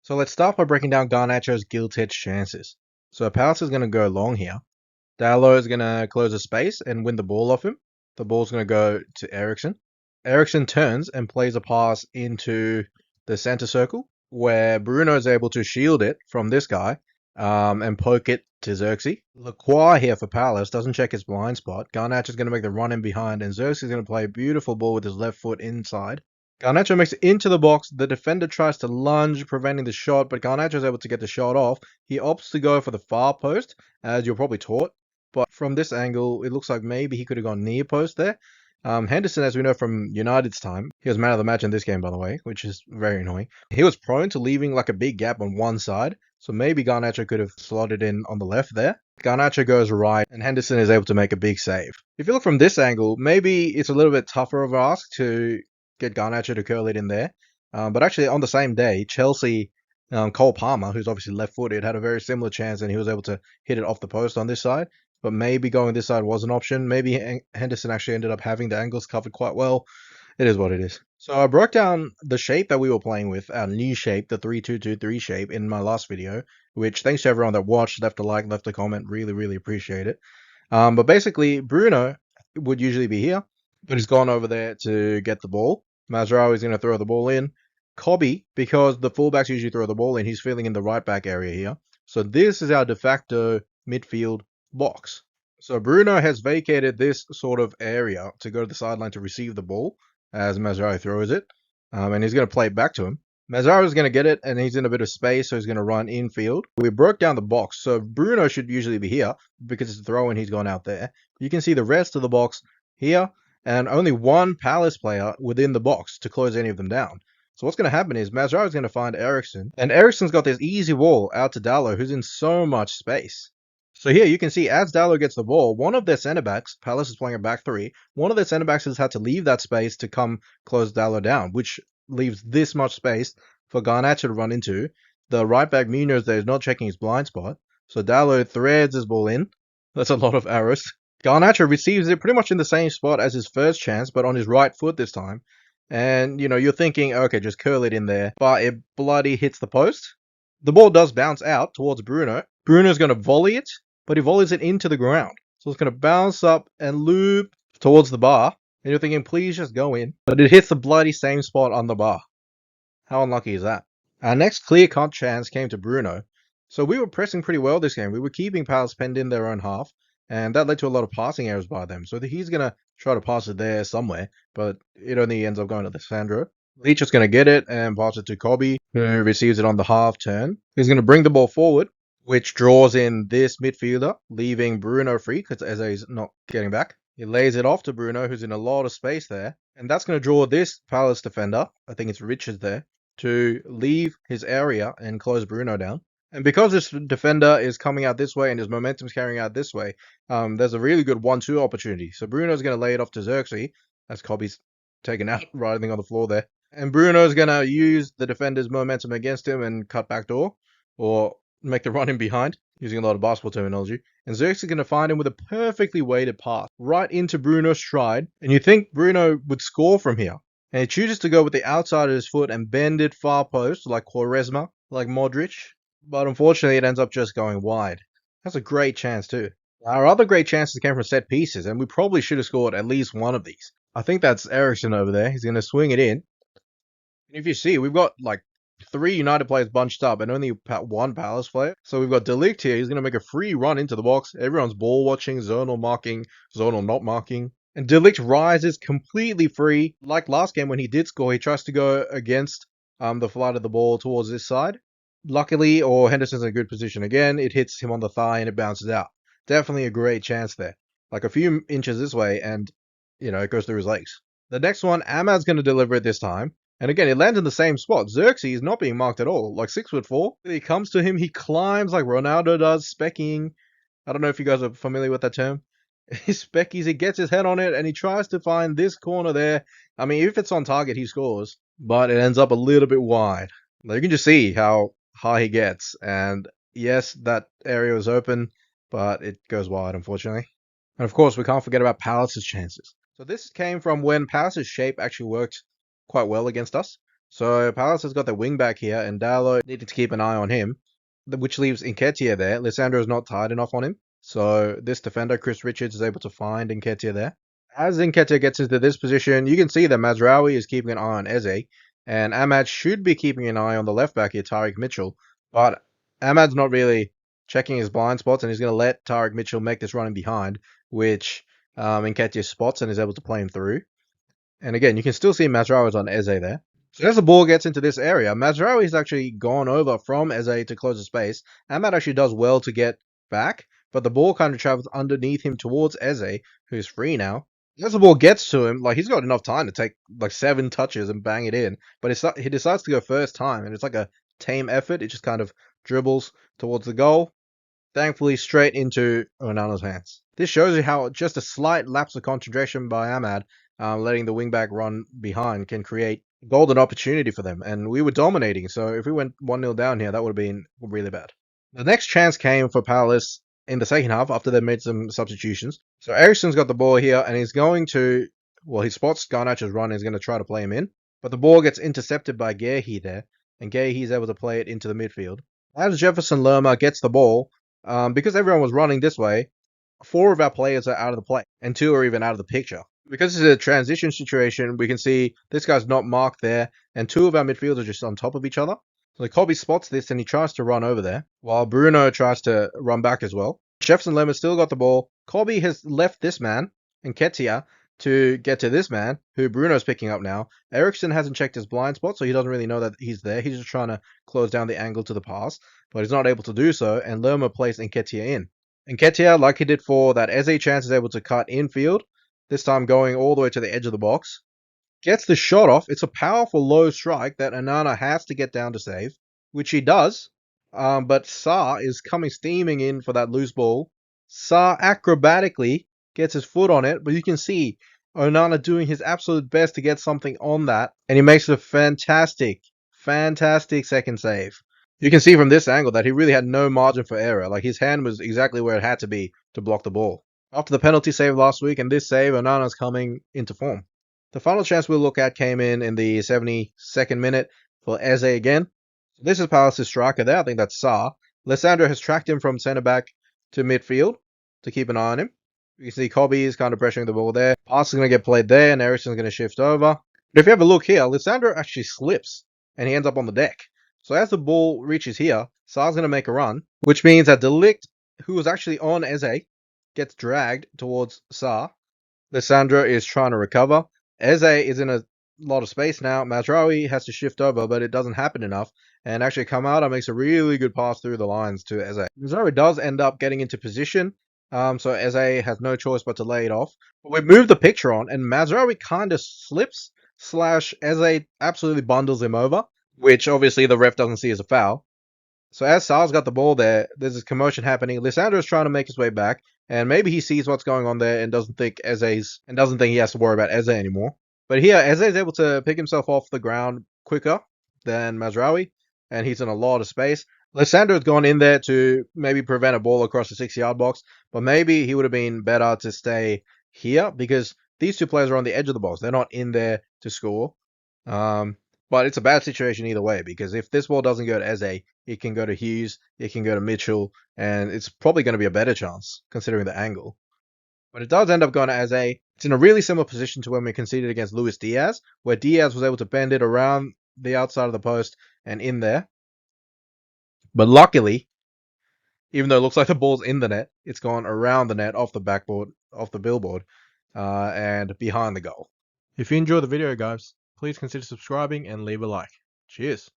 So let's start by breaking down Garnacho's gilt-edged chances. So Palace is going to go long here. Dalot is going to close a space and win the ball off him. The ball's going to go to Eriksen. Eriksen turns and plays a pass into the center circle, where Bruno is able to shield it from this guy and poke it to Xerxes. Lacroix here for Palace doesn't check his blind spot. Garnacho is going to make the run in behind, and Xerxes is going to play a beautiful ball with his left foot inside. Garnacho makes it into the box. The defender tries to lunge, preventing the shot, but Garnacho is able to get the shot off. He opts to go for the far post, as you're probably taught. But from this angle, it looks like maybe he could have gone near post there. Henderson, as we know from United's time, he was man of the match in this game, by the way, which is very annoying. He was prone to leaving like a big gap on one side, so maybe Garnacho could have slotted in on the left there. Garnacho goes right, and Henderson is able to make a big save. If you look from this angle, maybe it's a little bit tougher of an ask to get Garnacho to curl it in there. But actually, on the same day, Chelsea, Cole Palmer, who's obviously left-footed, had a very similar chance, and he was able to hit it off the post on this side. But maybe going this side was an option. Maybe Henderson actually ended up having the angles covered quite well. It is what it is. So I broke down the shape that we were playing with, our new shape, the 3-2-2-3 shape, in my last video, which thanks to everyone that watched, left a like, left a comment, really appreciate it. But basically, Bruno would usually be here, but he's gone over there to get the ball. Mazraoui is going to throw the ball in. Kobbie, because the fullbacks usually throw the ball in, he's filling in the right back area here. So this is our de facto midfield box. So Bruno has vacated this sort of area to go to the sideline to receive the ball as Mazraoui throws it. And he's going to play it back to him. Mazraoui is going to get it, and he's in a bit of space, so he's going to run infield. We broke down the box, so Bruno should usually be here because it's a throw and he's gone out there. You can see the rest of the box here, and only one Palace player within the box to close any of them down. So what's going to happen is Mazraoui is going to find Eriksen, and Eriksen's got this easy wall out to Dalot, who's in so much space. So here you can see as Dalot gets the ball, one of their centre backs, Palace is playing a back three, one of their centre backs has had to leave that space to come close Dalot down, which leaves this much space for Garnacho to run into. The right back Munoz there is not checking his blind spot, so Dalot threads his ball in. That's a lot of arrows. Garnacho receives it pretty much in the same spot as his first chance, but on his right foot this time. And, you know, you're thinking, okay, just curl it in there, but it bloody hits the post. The ball does bounce out towards Bruno. Bruno's going to volley it, but he volleys it into the ground. So it's going to bounce up and loop towards the bar. And you're thinking, please just go in. But it hits the bloody same spot on the bar. How unlucky is that? Our next clear-cut chance came to Bruno. So we were pressing pretty well this game. We were keeping Palace penned in their own half. And that led to a lot of passing errors by them. So he's going to try to pass it there somewhere. But it only ends up going to Sandro. Leach is going to get it and pass it to Kobbie, who receives it on the half turn. He's going to bring the ball forward, which draws in this midfielder, leaving Bruno free because Eze's not getting back. He lays it off to Bruno, who's in a lot of space there. And that's going to draw this Palace defender, I think it's Richards there, to leave his area and close Bruno down. And because this defender is coming out this way and his momentum's carrying out this way, there's a really good 1-2 opportunity. So Bruno's going to lay it off to Xerxes, as Kobbie's taken out, writhing on the floor there. And Bruno's going to use the defender's momentum against him and cut back door, or make the run in behind, using a lot of basketball terminology. And Xerxes is going to find him with a perfectly weighted pass right into Bruno's stride. And you think Bruno would score from here. And he chooses to go with the outside of his foot and bend it far post, like Quaresma, like Modric. But unfortunately, it ends up just going wide. That's a great chance too. Our other great chances came from set pieces, and we probably should have scored at least one of these. I think that's Eriksen over there. He's going to swing it in. And if you see, we've got like 3 United players bunched up and only 1 Palace player. So we've got De Ligt here. He's going to make a free run into the box. Everyone's ball watching, zonal marking, zonal not marking. And De Ligt rises completely free. Like last game when he did score, he tries to go against the flight of the ball towards this side. Luckily, or Henderson's in a good position again, it hits him on the thigh and it bounces out. Definitely a great chance there. Like a few inches this way and, you know, it goes through his legs. The next one, Ahmad's going to deliver it this time. And again, it lands in the same spot. Xerxes is not being marked at all. Like 6'4". He comes to him, he climbs like Ronaldo does, specking. I don't know if you guys are familiar with that term. He speckies, he gets his head on it, and he tries to find this corner there. I mean, if it's on target, he scores. But it ends up a little bit wide. Now, you can just see how high he gets. And yes, that area was open, but it goes wide, unfortunately. And of course, we can't forget about Palace's chances. So this came from when Palace's shape actually worked quite well against us. So Palace has got their wing back here, and Dalot needed to keep an eye on him, which leaves Nketiah there. Lissandro's not tight enough on him, so this defender, Chris Richards, is able to find Nketiah there. As Nketiah gets into this position, you can see that Mazraoui is keeping an eye on Eze, and Ahmad should be keeping an eye on the left back here, Tariq Mitchell, but Ahmad's not really checking his blind spots, and he's going to let Tariq Mitchell make this run in behind, which Nketiah spots and is able to play him through. And again, you can still see Mazraoui on Eze there. So as the ball gets into this area, Mazraoui has actually gone over from Eze to close the space. Ahmad actually does well to get back, but the ball kind of travels underneath him towards Eze, who's free now. As the ball gets to him, like he's got enough time to take like 7 touches and bang it in, but he decides to go first time, and it's like a tame effort. It just kind of dribbles towards the goal, thankfully straight into Onana's hands. This shows you how just a slight lapse of concentration by Ahmad, letting the wingback run behind, can create a golden opportunity for them. And we were dominating, so if we went 1-0 down here, that would have been really bad. The next chance came for Palace in the second half after they made some substitutions. So Eriksen's got the ball here, and he's going to, well, he spots Garnacho's run and he's going to try to play him in. But the ball gets intercepted by Guehi there, and Guehi is able to play it into the midfield. As Jefferson Lerma gets the ball, because everyone was running this way, 4 of our players are out of the play, and 2 are even out of the picture. Because it's a transition situation, we can see this guy's not marked there, and 2 of our midfielders are just on top of each other. So Kobe spots this and he tries to run over there, while Bruno tries to run back as well. Jefferson Lerma still got the ball. Kobe has left this man, Nketiah, to get to this man, who Bruno's picking up now. Eriksen hasn't checked his blind spot, so he doesn't really know that he's there. He's just trying to close down the angle to the pass, but he's not able to do so, and Lerma plays Nketiah in. Nketiah, like he did for that Eze chance, is able to cut infield, this time going all the way to the edge of the box. Gets the shot off. It's a powerful low strike that Onana has to get down to save, which he does. But Sarr is coming steaming in for that loose ball. Sarr acrobatically gets his foot on it, but you can see Onana doing his absolute best to get something on that, and he makes a fantastic second save. You can see from this angle that he really had no margin for error. Like his hand was exactly where it had to be to block the ball. After the penalty save last week and this save, Onana's coming into form. The final chance we'll look at came in the 72nd minute for Eze again. This is Palace's striker there. I think that's Sarr. Lissandro has tracked him from centre back to midfield to keep an eye on him. You can see Kobe is kind of pressuring the ball there. Pass is going to get played there, and Eriksen's going to shift over. But if you have a look here, Lissandro actually slips, and he ends up on the deck. So as the ball reaches here, Sarr's going to make a run, which means that De Ligt, who was actually on Eze, gets dragged towards Sarr. Lissandro is trying to recover. Eze is in a lot of space now. Mazraoui has to shift over, but it doesn't happen enough. And actually, Kamada makes a really good pass through the lines to Eze. Mazraoui does end up getting into position, so Eze has no choice but to lay it off. But we move the picture on, and Mazraoui kind of slips, / Eze absolutely bundles him over, which obviously the ref doesn't see as a foul. So as Sarr's got the ball there, there's this commotion happening. Lissandro's trying to make his way back, and maybe he sees what's going on there and doesn't think he has to worry about Eze anymore. But here, Eze is able to pick himself off the ground quicker than Mazraoui, and he's in a lot of space. Lissandro's gone in there to maybe prevent a ball across the 6-yard box, but maybe he would have been better to stay here because these 2 players are on the edge of the box. They're not in there to score. But it's a bad situation either way, because if this ball doesn't go to Eze, it can go to Hughes, it can go to Mitchell, and it's probably going to be a better chance, considering the angle. But it does end up going to Eze. It's in a really similar position to when we conceded against Luis Diaz, where Diaz was able to bend it around the outside of the post and in there. But luckily, even though it looks like the ball's in the net, it's gone around the net, off the backboard, off the billboard, and behind the goal. If you enjoyed the video, guys, please consider subscribing and leave a like. Cheers.